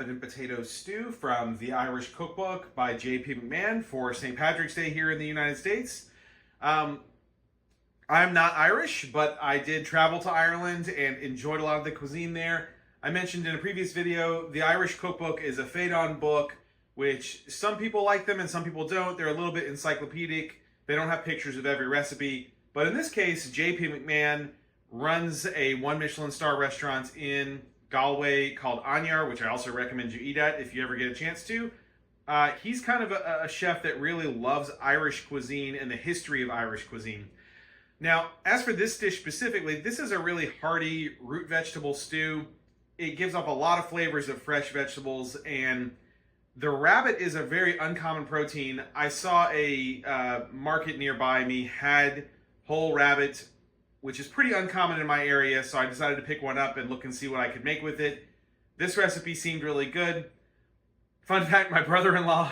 rabbit and potato stew from the Irish Cookbook by JP McMahon for St. Patrick's Day here in the United States. I'm not Irish, but I did travel to Ireland and enjoyed a lot of the cuisine there. I mentioned in a previous video, the Irish Cookbook is a fade-on book, which some people like them and some people don't. They're a little bit encyclopedic. They don't have pictures of every recipe. But in this case, JP McMahon runs a 1 Michelin star restaurant in Galway called Anyar, which I also recommend you eat at if you ever get a chance to. He's kind of a chef that really loves Irish cuisine and the history of Irish cuisine. Now, as for this dish specifically, this is a really hearty root vegetable stew. It gives off a lot of flavors of fresh vegetables, and the rabbit is a very uncommon protein. I saw a market nearby me had whole rabbit, which is pretty uncommon in my area, so I decided to pick one up and look and see what I could make with it. This recipe seemed really good. Fun fact, my brother-in-law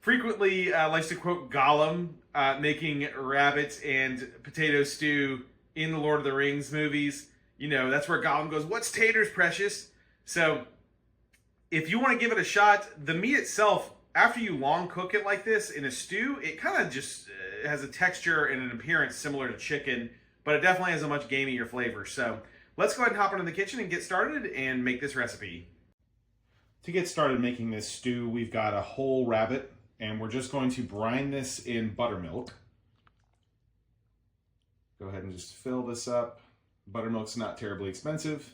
frequently likes to quote Gollum making rabbit and potato stew in the Lord of the Rings movies. You know, that's where Gollum goes, "What's taters, precious?" So if you want to give it a shot, the meat itself, after you long cook it like this in a stew, it kind of just has a texture and an appearance similar to chicken, but it definitely has a much gamier flavor. So let's go ahead and hop into the kitchen and get started and make this recipe. To get started making this stew, we've got a whole rabbit, and we're just going to brine this in buttermilk. Go ahead and just fill this up. Buttermilk's not terribly expensive,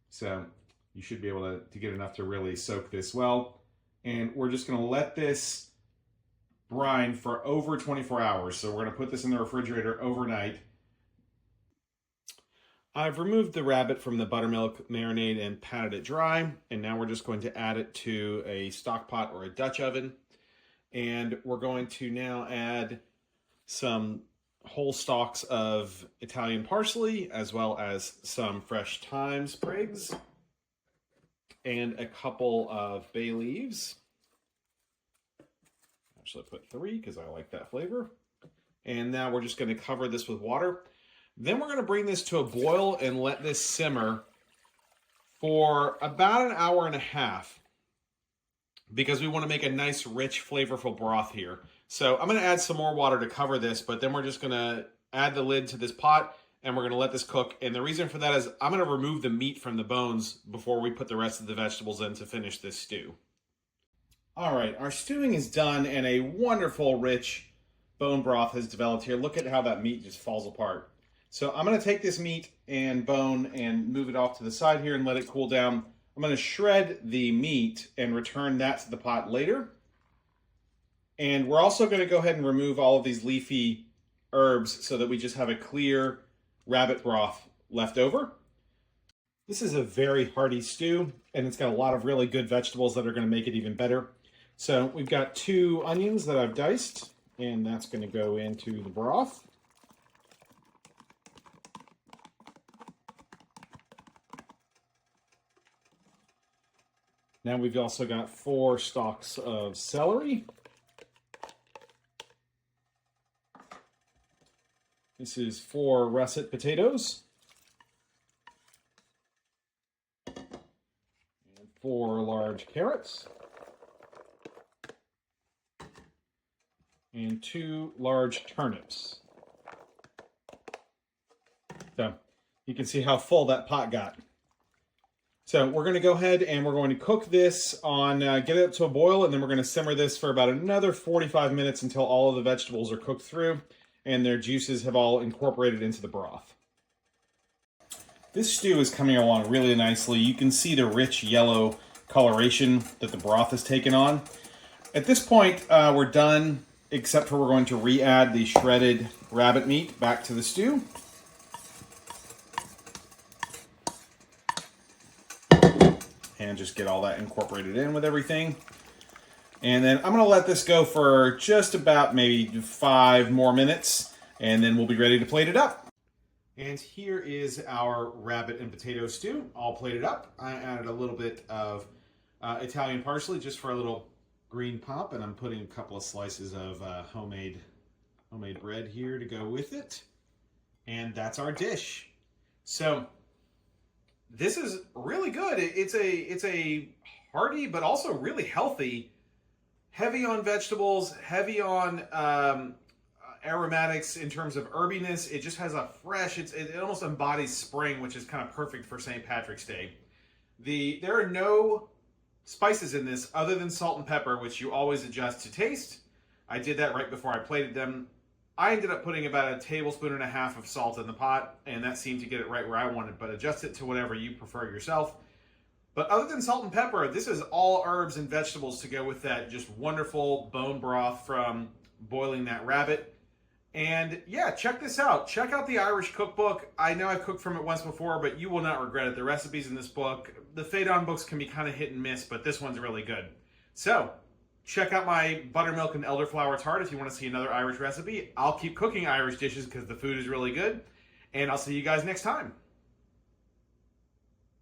so you should be able to get enough to really soak this well. And we're just going to let this brine for over 24 hours. So we're going to put this in the refrigerator overnight. I've removed the rabbit from the buttermilk marinade and patted it dry. And now we're just going to add it to a stock pot or a Dutch oven. And we're going to now add some whole stalks of Italian parsley, as well as some fresh thyme sprigs, and a couple of bay leaves. Actually, I put 3 because I like that flavor. And now we're just going to cover this with water. Then we're going to bring this to a boil and let this simmer for about an hour and a half, because we want to make a nice, rich, flavorful broth here. So I'm going to add some more water to cover this, but then we're just going to add the lid to this pot and we're going to let this cook. And the reason for that is I'm going to remove the meat from the bones before we put the rest of the vegetables in to finish this stew. All right, our stewing is done and a wonderful, rich bone broth has developed here. Look at how that meat just falls apart. So I'm going to take this meat and bone and move it off to the side here and let it cool down. I'm going to shred the meat and return that to the pot later. And we're also going to go ahead and remove all of these leafy herbs so that we just have a clear rabbit broth left over. This is a very hearty stew, and it's got a lot of really good vegetables that are going to make it even better. So we've got 2 onions that I've diced, and that's going to go into the broth. Now we've also got 4 stalks of celery. This is 4 russet potatoes. And 4 large carrots. And 2 large turnips. So you can see how full that pot got. So we're going to go ahead and we're going to cook this on, get it up to a boil, and then we're going to simmer this for about another 45 minutes until all of the vegetables are cooked through and their juices have all incorporated into the broth. This stew is coming along really nicely. You can see the rich yellow coloration that the broth has taken on. At this point, we're done, except for we're going to re-add the shredded rabbit meat back to the stew. And just get all that incorporated in with everything. And then I'm going to let this go for just about maybe 5 more minutes, and then we'll be ready to plate it up. And here is our rabbit and potato stew, all plated up. I added a little bit of Italian parsley just for a little green pop, and I'm putting a couple of slices of homemade bread here to go with it. And that's our dish. So this is really good. It's a hearty, but also really healthy. Heavy on vegetables, heavy on aromatics in terms of herbiness. It just has a fresh, it almost embodies spring, which is kind of perfect for St. Patrick's Day. There are no spices in this other than salt and pepper, which you always adjust to taste. I did that right before I plated them. I ended up putting about a tablespoon and a half of salt in the pot, and that seemed to get it right where I wanted, but adjust it to whatever you prefer yourself. But other than salt and pepper, this is all herbs and vegetables to go with that just wonderful bone broth from boiling that rabbit. And yeah, check this out. Check out the Irish Cookbook. I know I've cooked from it once before, but you will not regret it. The recipes in this book, the Fade-On books can be kind of hit and miss, but this one's really good. So, check out my buttermilk and elderflower tart if you want to see another Irish recipe. I'll keep cooking Irish dishes because the food is really good. And I'll see you guys next time.